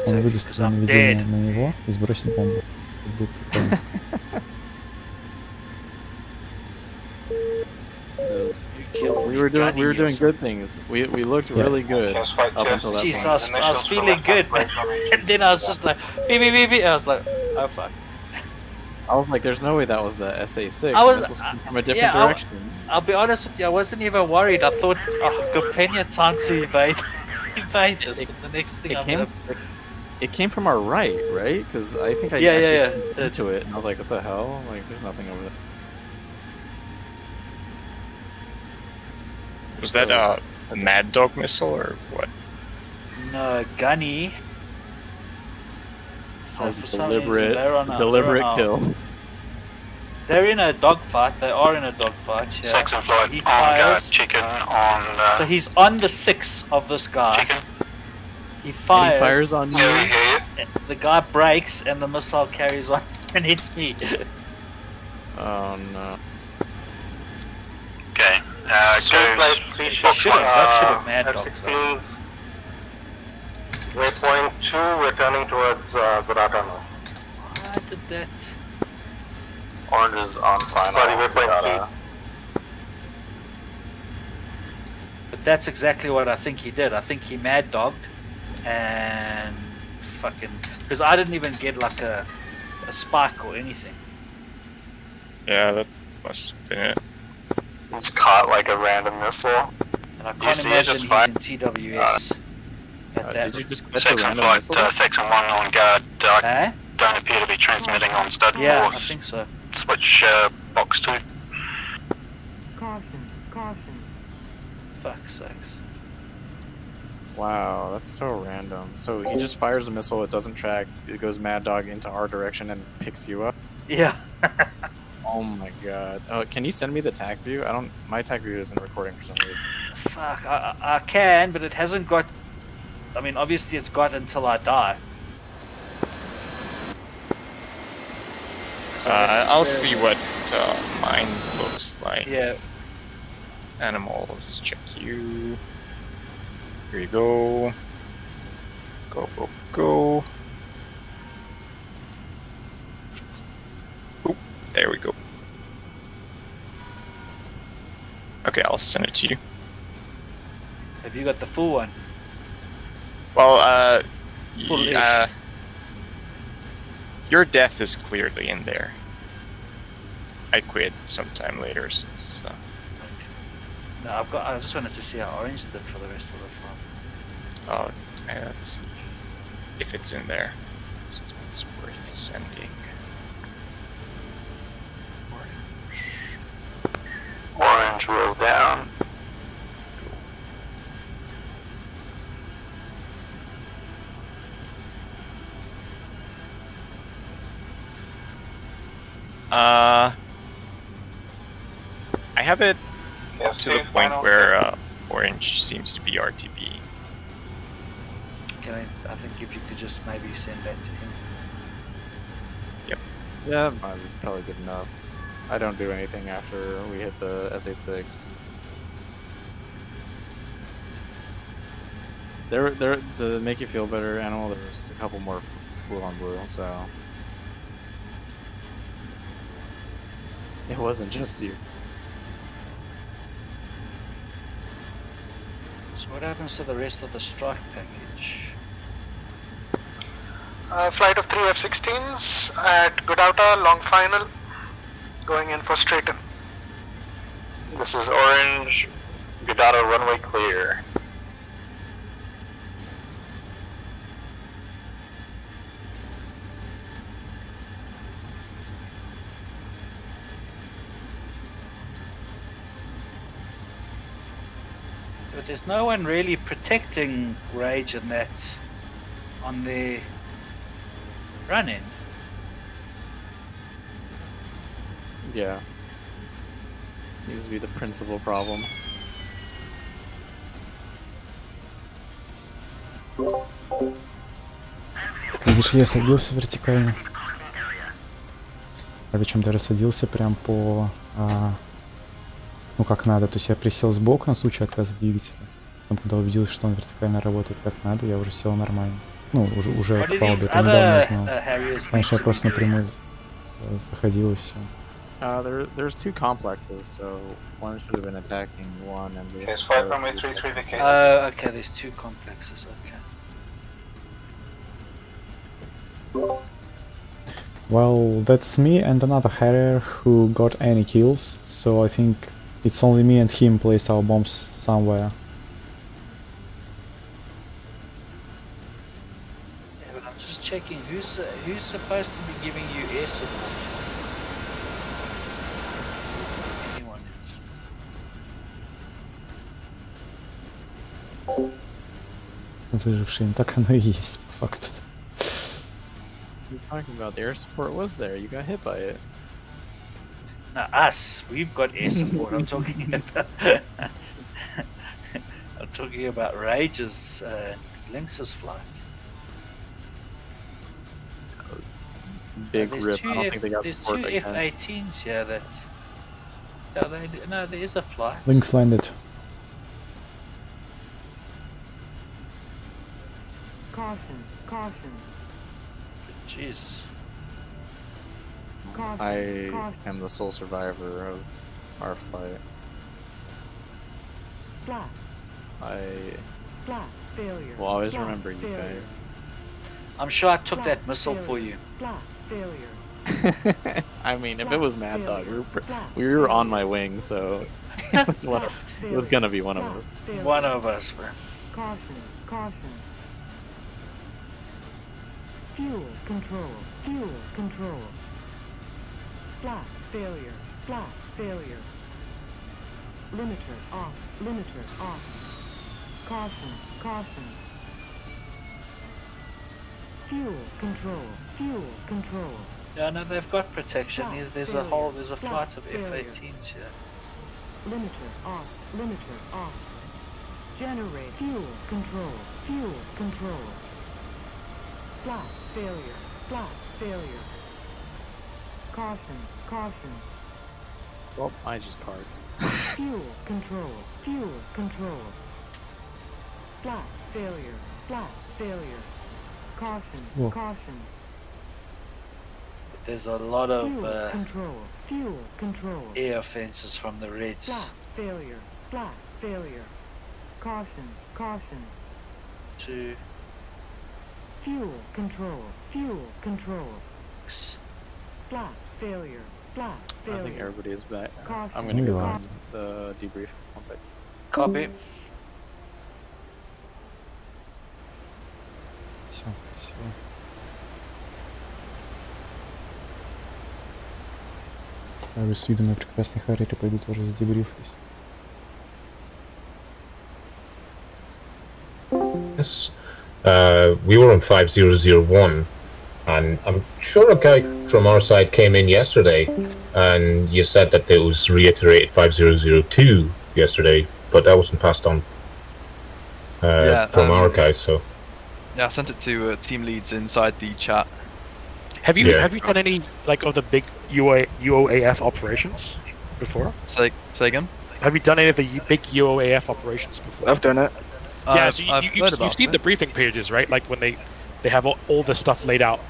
он выдаст тебе наведение на него и сбросит бомбу. Будет прикольно. We were doing good things. We looked really good up until that Jeez, point. I was feeling good, and then I was just like, beep, beep, beep, beep. I was like, oh fuck. I was like, there's no way that was the SA-6. This was from a different direction. I'll be honest with you, I wasn't even worried. I thought, oh, got plenty of time to evade this. The next thing it came from our right? Because I think I actually into it, and I was like, what the hell? Like, there's nothing over there. Was that a Mad Dog missile or what? No, Gunny. So for some deliberate kill. They're in a dogfight. They are in a dogfight. Yeah. Section flight He on fires. chicken on. So he's on the 6 of this guy. Chicken. He fires. And he fires on you. The guy breaks, and the missile carries on and hits me. Oh no. Okay. That should have mad dog. Waypoint 2, returning towards Gratano. Why did that? Orange is on final. Sorry, waypoint 3. But that's exactly what I think he did. I think he mad dogged and fucking, because I didn't even get like a spike or anything. Yeah, that must have been it. It's caught like a random missile. And I can't imagine he's in TWS. Did you just catch a random missile? Section 1 on guard. Don't appear to be transmitting on stud Yeah, force. I think so. Switch box 2. Caution. Fuck's sakes. Wow, that's so random. So he just fires a missile, it doesn't track, it goes Mad Dog into our direction and picks you up? Yeah. Oh my god. Can you send me the TAC view? My TAC view isn't recording for some reason. Fuck, I can, but it hasn't got, I mean, obviously it's got until I die. I'll see what mine looks like. Yeah. Animals, check you. Here you go. Go, go, go. Oop, there we go. Okay, I'll send it to you. Have you got the full one? Well, Full yeah. Your death is clearly in there. I quit sometime later since. No, I just wanted to see how Orange did for the rest of the farm. Oh, okay, let's see if it's in there. So it's worth sending. Orange roll down. I have it Yes, to the Steve, point final. where Orange seems to be RTB. I think if you could just maybe send that to him. Yeah, that might be probably good enough. I don't do anything after we hit the SA6. There, to make you feel better, Animal, there's a couple more blue on blue, so... It wasn't just you. So what happens to the rest of the strike package? Flight of 3 F-16s at Godauta, long final, going in for straighten. This is Orange. Godauta runway clear. But there's no one really protecting Rage and that on their run-in. Yeah. Seems to be the principal problem. Видишь, я садился вертикально. А причем даже садился прям по... ну как надо, то есть я присел сбоку на случай отказа двигателя. Потом, когда убедился, что он вертикально работает как надо, я уже сел нормально. Ну, уже по палубе, это недавно узнал. Раньше я просто напрямую заходил и все. There's two complexes, so one should have been attacking one and the Case 5 runway 33 to case. Okay, there's two complexes, okay. Well, that's me and another Harrier who got any kills, so I think it's only me and him placed our bombs somewhere. Yeah, but I'm just checking who's supposed to be giving you air support. Anyone else? Выжившие, так оно и есть, по факту. You're talking about the air support was there, you got hit by it. No, us. We've got air support. I'm talking about. I'm talking about Rage's Lynx's flight. That was big rip. I don't think they got there's support two like that. F-18s here that. No, there is a flight. Lynx landed. Caution, caution. Jesus. I am the sole survivor of our flight. Flat, failure. will always remember you failure. guys. I'm sure I took Flat, that missile for failure. you. Flat, failure. I mean, if it was Mad Dog, Flat, we were on my wing, so it was it was gonna be one of us. Failure. One of us, bro. Caution, caution. Fuel control, fuel control. Flat, failure. Limiter off. Caution. Fuel control. No, they've got protection. There's a flight of failure. F-18s here. Limiter off. Generate fuel control. Flat, failure. Caution. Well, I just parked. Fuel control. Fuel control. Flat failure. Flat failure. Caution. Whoa. Caution. There's a lot of Fuel control. Fuel control. air offenses from the Reds. Flat failure. Flat failure. Caution. Caution. Two. Fuel control. Fuel control. Flat failure. Flat I failure. think everybody is back. Caution. I'm gonna You go are. on the debrief. One sec. Copy. Все, спасибо. Ставлю с видом на прекрасный Харри, пойду тоже задебрифлюсь. Yes. We were on 5001, and I'm sure a guy from our side came in yesterday, and you said that it was reiterated 5002 yesterday, but that wasn't passed on from our guys. So yeah, I sent it to team leads inside the chat. Have you done any like of the big UOAF operations before? Say again. Have you done any of the big UOAF operations before? I've done it. Yeah, so you've seen the briefing pages, right? Like when they have all this stuff laid out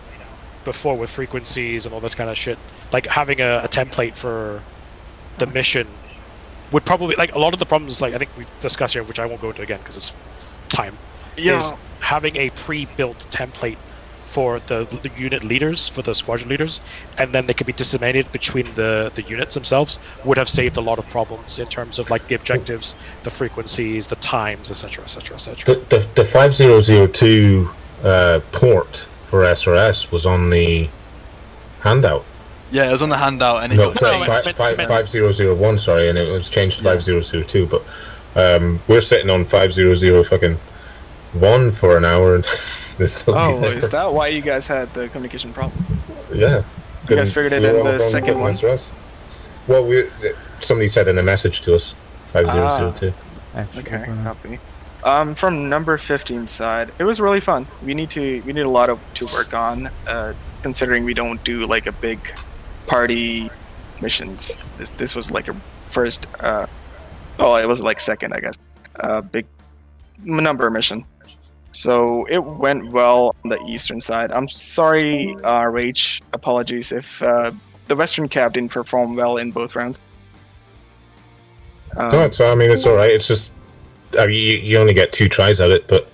before with frequencies and all this kind of shit. Like having a template for the mission would probably, like, a lot of the problems, like I think we've discussed here, which I won't go into again because it's time, is having a pre-built template for the unit leaders, for the squadron leaders, and then they could be disseminated between the units themselves, would have saved a lot of problems in terms of like the objectives, the frequencies, the times, etc., etc., etc. the 5002 port for SRS was on the handout. Yeah, it was on the handout, and it No, got 5001, sorry, and it was changed to 5002. But we're sitting on 500 for an hour, and there's Oh, is that why you guys had the communication problem? Yeah. You guys figured it in the second one? Well, somebody said in a message to us, 5002. Okay, copy. From number 15 side, it was really fun. We need a lot to work on, considering we don't do like a big party missions. This was like a first, it was like second, I guess, big number mission. So it went well on the eastern side. I'm sorry, Rage. Apologies if the western cab didn't perform well in both rounds. No, it's all right. It's just you only get 2 tries at it, but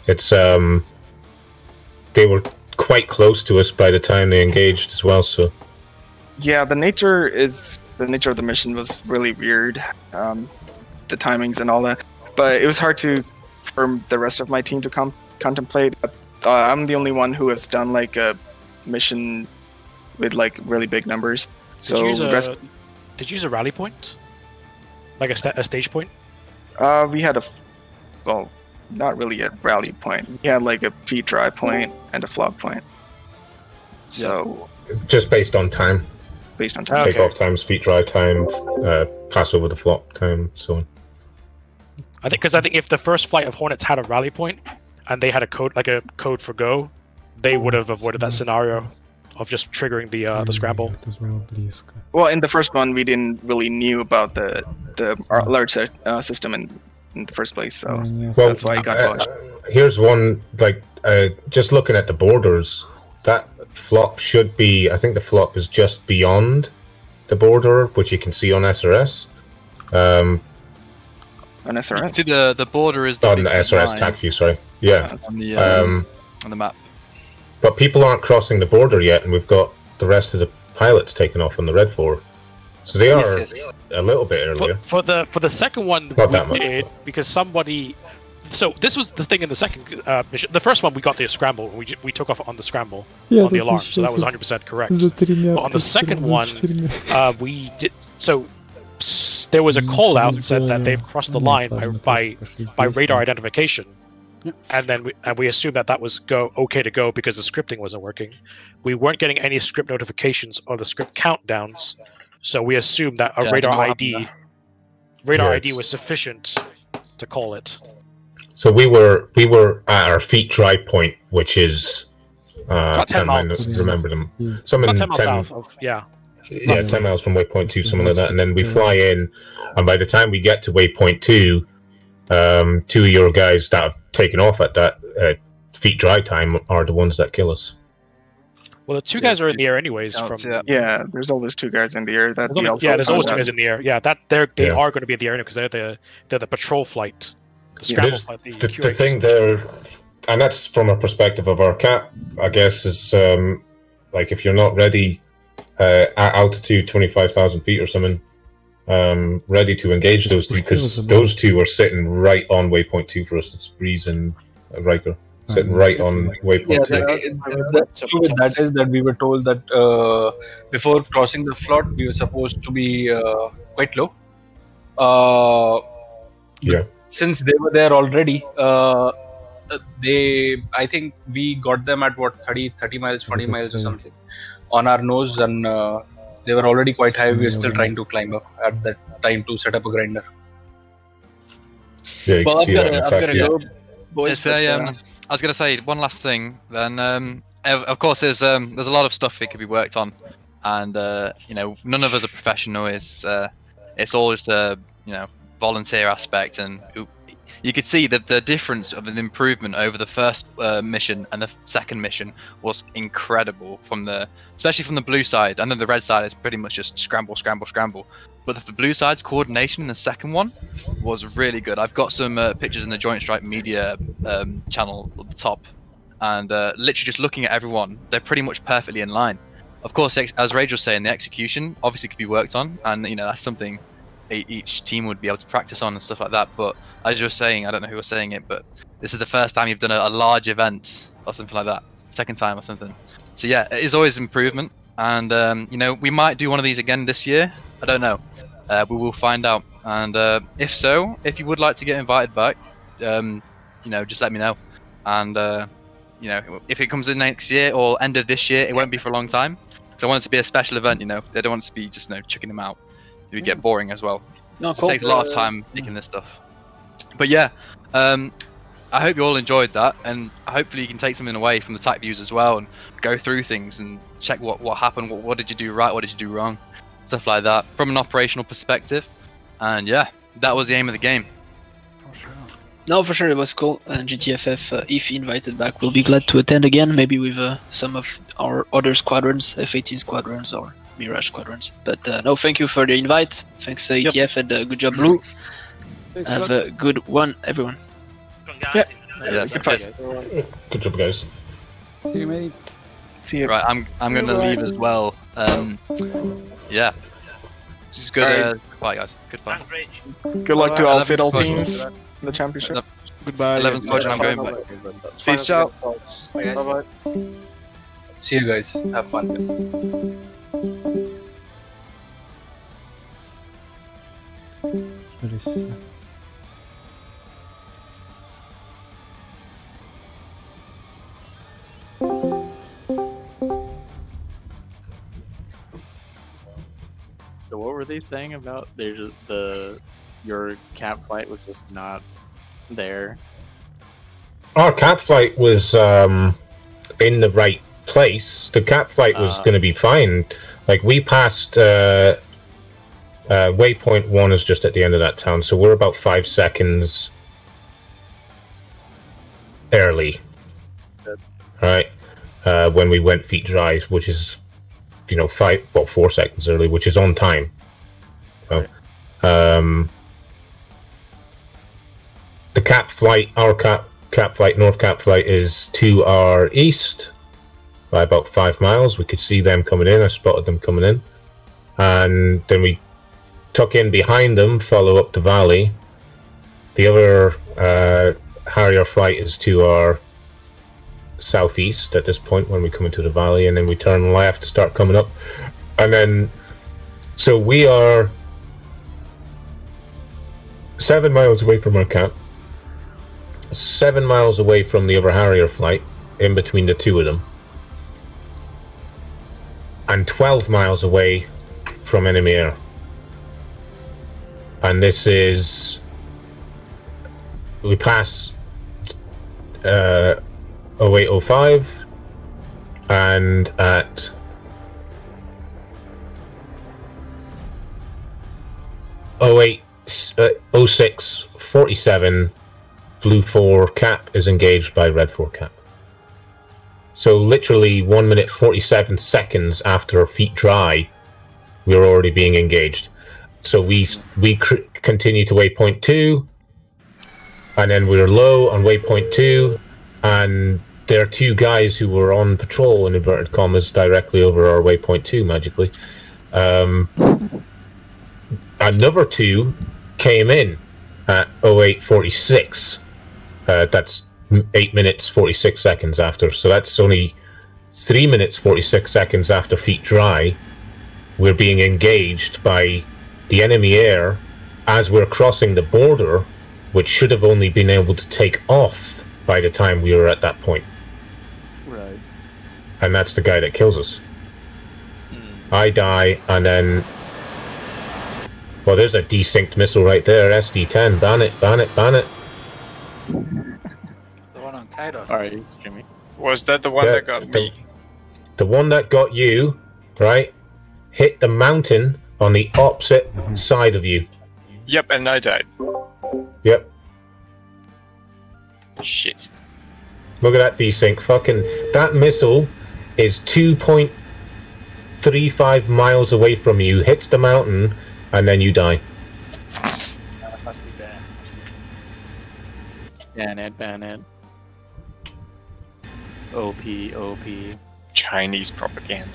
it's they were quite close to us by the time they engaged as well. So yeah, the nature of the mission was really weird, the timings and all that. But it was hard for the rest of my team to contemplate. I'm the only one who has done like a mission with like really big numbers. So did you use a rally point, like a stage point? We had not really a rally point. We had like a feed dry point and a flop point. So just based on time. Based on time. Takeoff times, feet dry time, pass over the flop time, so on. I think if the first flight of Hornets had a rally point and they had a code for go, they would have avoided that scenario of just triggering the scramble. Well, in the first one, we didn't really knew about the alert system in the first place, so that's why it got dodged. Here's one, like, just looking at the borders, that flop should be, I think the flop is just beyond the border, which you can see on SRS. On SRS? See the border is on the SRS tag view, sorry. Yeah. On the map. But people aren't crossing the border yet, and we've got the rest of the pilots taking off on the Red 4. So they are a little bit earlier. For the second one, not that much, did because somebody. So this was the thing in the second mission. The first one we got the scramble. We took off on the scramble on the alarm, so that was 100% correct. But on the second one, we did so. There was a call out that said that they've crossed the line by radar identification, and then we assumed that was okay to go because the scripting wasn't working. We weren't getting any script notifications or the script countdowns, so we assumed that a radar ID was sufficient to call it. So we were at our feet dry point, which is about 10 miles. Remember them. It's about 10 miles south of, yeah. Yeah, 10 miles from waypoint 2, something like that. And then we fly in, and by the time we get to waypoint 2, 2 of your guys that have taken off at that feet dry time are the ones that kill us. Well, the 2 guys are in the air anyways. Yeah, there's always 2 guys in the air. That there's always 2 guys in the air. Yeah, they are going to be in the air because they're the patrol flight, the scramble flight. The thing there, and that's from a perspective of our cap, I guess, is like if you're not ready at altitude 25,000 feet or something, ready to engage those 2, because those 2 are sitting right on waypoint 2 for us. It's Breeze and Riker. Sitting right on waypoint 2. The issue with that is that we were told that before crossing the flood, we were supposed to be quite low. Since they were there already, I think we got them at what, 30 miles, 40 miles or something on our nose, and they were already quite high. We were still trying to climb up at that time to set up a grinder. Yeah, well, I've got to go, boys. I was going to say one last thing. Then, of course, there's a lot of stuff that could be worked on, and you know, none of us are professional. It's all just a volunteer aspect, and you could see that the difference of an improvement over the first mission and the second mission was incredible. Especially from the blue side. I know the red side is pretty much just scramble, scramble, scramble. But the blue side's coordination in the second one was really good. I've got some pictures in the Joint Strike Media channel at the top, and literally just looking at everyone, they're pretty much perfectly in line. Of course, as Rage was saying, the execution obviously could be worked on, and that's something each team would be able to practice on and stuff like that. But as you were saying, I don't know who was saying it, but this is the first time you've done a large event or something like that, second time or something. So yeah, it is always improvement, and we might do one of these again this year. I don't know. We will find out, and if so, if you would like to get invited back, just let me know. And if it comes in next year or end of this year, it won't be for a long time. So I want it to be a special event. They don't want it to be just chucking them out. It would get boring as well. No, so it takes a lot of time making this stuff. But yeah, I hope you all enjoyed that, and hopefully you can take something away from the type views as well, and go through things and check what happened, what did you do right, what did you do wrong, stuff like that from an operational perspective. And yeah, that was the aim of the game. No, for sure, it was cool. And GTFF, if invited back, we'll be glad to attend again, maybe with some of our other squadrons, F-18 squadrons or Mirage squadrons. But no, thank you for the invite. Thanks, ETF, and good job, Blue. Thanks Have a good one, everyone. Yeah, good job, guys. See you, mate. See you. Right, I'm gonna leave as well. Yeah. Just good. Bye, guys. Goodbye. Good luck to all Citadel teams in the championship. Goodbye. 11th Squadron, I'm going back. Peace out. Bye, Bye. See you guys. Have fun. So what were they saying about your cap flight was just not there? Our cap flight was in the right place. The cap flight was going to be fine. Like, we passed waypoint 1 is just at the end of that town, so we're about 5 seconds early. Right, when we went feet dry, which is 4 seconds early, which is on time. So, the cap flight, our cap flight, North Cap flight, is to our east by about 5 miles. We could see them coming in. I spotted them coming in, and then we tuck in behind them, follow up the valley. The other Harrier flight is to our southeast at this point when we come into the valley, and then we turn left, start coming up, and then so we are 7 miles away from our cap, 7 miles away from the other Harrier flight, in between the two of them, and 12 miles away from enemy air. And this is, we pass 0805, and at 08, 06, 47, blue 4 cap is engaged by red 4 cap. So literally 1 minute 47 seconds after feet dry, we're already being engaged. So we continue to waypoint 2, and then we're low on waypoint 2, and there are 2 guys who were on patrol, in inverted commas, directly over our waypoint 2, magically. Another 2 came in at 08:46. That's 8 minutes 46 seconds after, so that's only 3 minutes 46 seconds after feet dry. We're being engaged by the enemy air as we're crossing the border, which should have only been able to take off by the time we were at that point. Right. And that's the guy that kills us. I die, and then... Well, there's a desynced missile right there, SD-10. Ban it, ban it, ban it. The one on Kaido. Alright, Jimmy. Was that the one that got me? The one that got you, right, hit the mountain on the opposite side of you. Yep, and I died. Yep. Shit. Look at that desync. Fucking... That missile is 2.35 miles away from you, hits the mountain, and then you die. Must be bad. Ban it. OP. Chinese propaganda.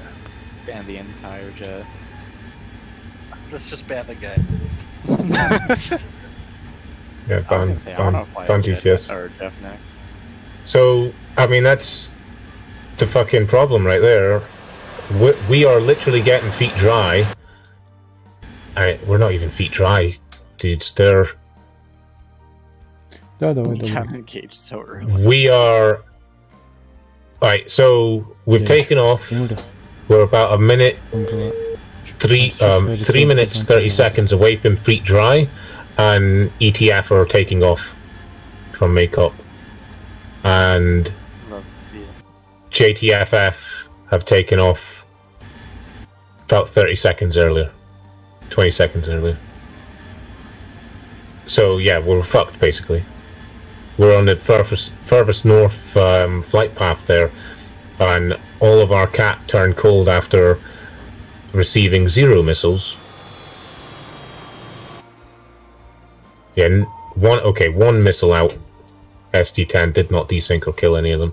Ban the entire jet. Let's just ban the game. Yeah, ban DCS. Or Jeff next. So, I mean, that's the fucking problem right there. We are literally getting feet dry. We're not even feet dry, dudes. They're... Engaged so early. We are... Alright, so we've taken off. We're about a minute... 3 minutes 30 seconds away from feet dry, and ETF are taking off from makeup, and JTFF have taken off about 30 seconds earlier, 20 seconds earlier. So yeah, we're fucked basically. We're on the furthest north flight path there, and all of our cat turned cold after receiving 0 missiles. Yeah, one missile out. SD-10 did not desync or kill any of them.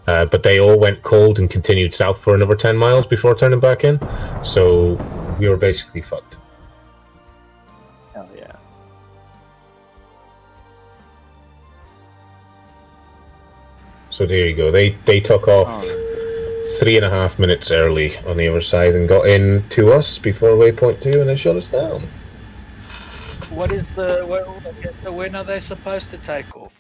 But they all went cold and continued south for another 10 miles before turning back in. So we were basically fucked. Hell yeah. So there you go. They took off 3.5 minutes early on the other side and got in to us before waypoint 2 and then shut us down. What is when are they supposed to take off?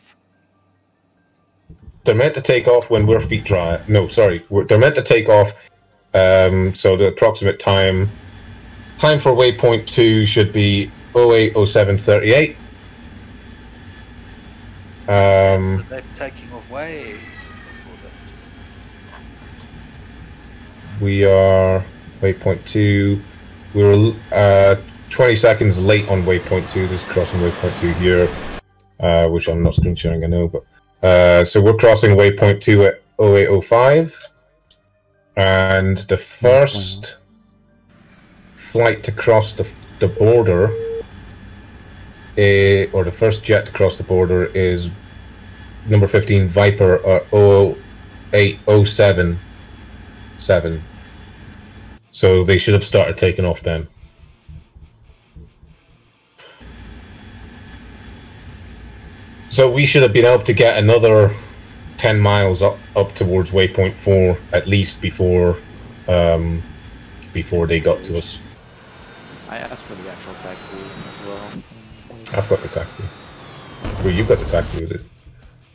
They're meant to take off when we're feet dry. No, sorry. They're meant to take off. So the approximate time for waypoint 2 should be 08:07:38. They're taking off way before that. We are waypoint 2. We were 20 seconds late on waypoint 2. This is crossing waypoint 2 here, which I'm not screen sharing, I know, but so we're crossing waypoint 2 at 08:05, and the first flight to cross the border, or the first jet to cross the border, is number 15 Viper at 08:07. So they should have started taking off then. So we should have been able to get another 10 miles up towards waypoint 4 at least before they got to us. I asked for the actual tac blue as well. I've got the tac blue. Well, you've got the tac blue, dude.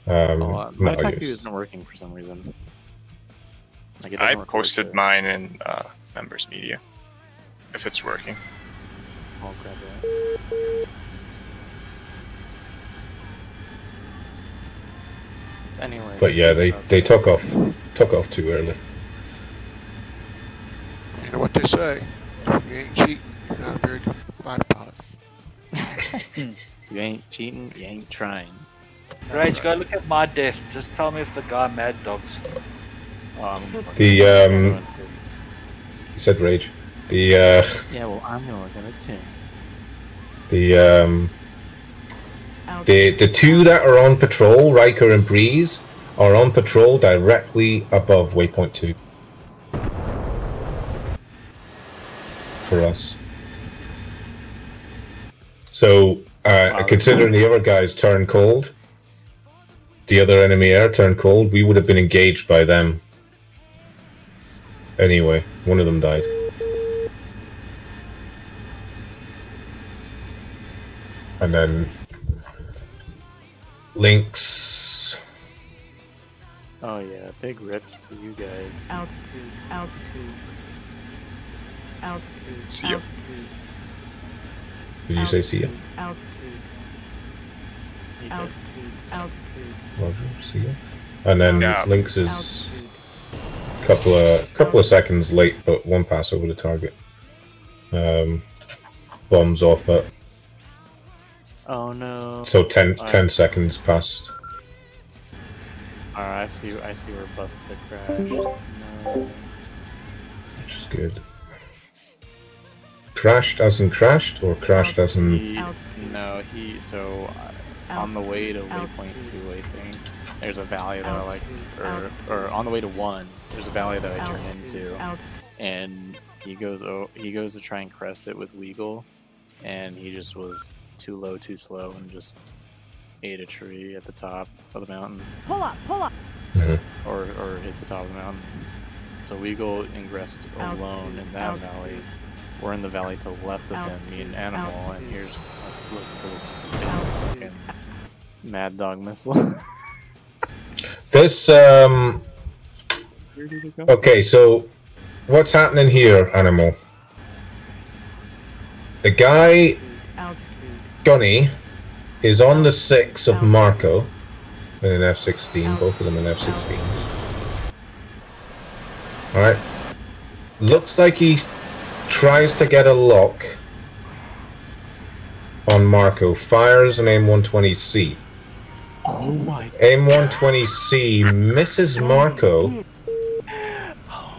My tac blue isn't working for some reason. Like it I doesn't posted mine in members media. If it's working. I'll grab that. Anyway. But yeah, they took off too early. You know what they say? If you ain't cheating, you're not a very good fighter pilot. You ain't cheating, you ain't trying. Rage, go look at my death. Just tell me if the guy mad dogs. Oh, The you said Rage. The yeah, well, I'm gonna look at it too. The two that are on patrol, Riker and Breeze, are on patrol directly above waypoint 2. For us. So, considering the other guys turned cold, the other enemy air turned cold, we would have been engaged by them. Anyway, one of them died. And then Lynx. Oh yeah, big rips to you guys. Altitude, altitude. Altitude, See ya. altitude. Did you say see ya? Altitude. Altitude, altitude. Roger, see ya. And then Yeah. Lynx is couple of seconds late, but one pass over the target. Bombs off it. Oh no. So 10 seconds passed. Alright, I see where Busted crashed. No. Which is good. Crashed as in crashed, or crashed as in... So on the way to waypoint 2, I think, there's a valley that I like, or on the way to 1, there's a valley that I turn into, and he goes to try and crest it with Weagle, and he just was too low, too slow, and just ate a tree at the top of the mountain. Pull up, pull up. Mm-hmm. Or hit the top of the mountain. So Weagle ingressed alone in that valley. We're in the valley to the left of him, me and Animal, and here's us looking for this famous fucking Mad Dog missile. This, okay, so what's happening here, Animal? The guy, Gunny, is on the 6 of Marco in an F-16, both of them in F-16s. Alright. Looks like he tries to get a lock on Marco, fires an AIM-120C. Oh my... AIM-120C misses Marco,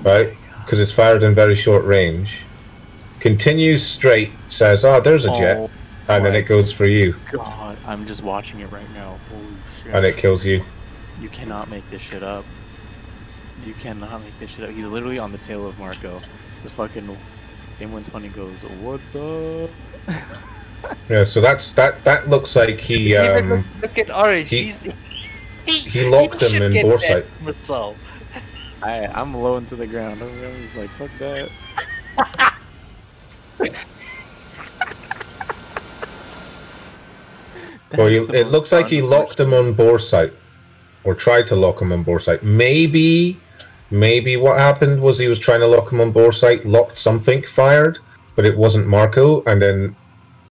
right, because it's fired in very short range, continues straight, says, oh, there's a jet, and then it goes for you. God, I'm just watching it right now. Holy shit. And it kills you. You cannot make this shit up. You cannot make this shit up. He's literally on the tail of Marco. The fucking AIM-120 goes, what's up? Yeah, so that looks like he look at Orange. He locked him in boresight. I'm low into the ground. I'm just like, fuck that. Well, it looks like he locked him on boresight, or tried to lock him on boresight. Maybe what happened was he was trying to lock him on boresight, locked something, fired, but it wasn't Marco, and then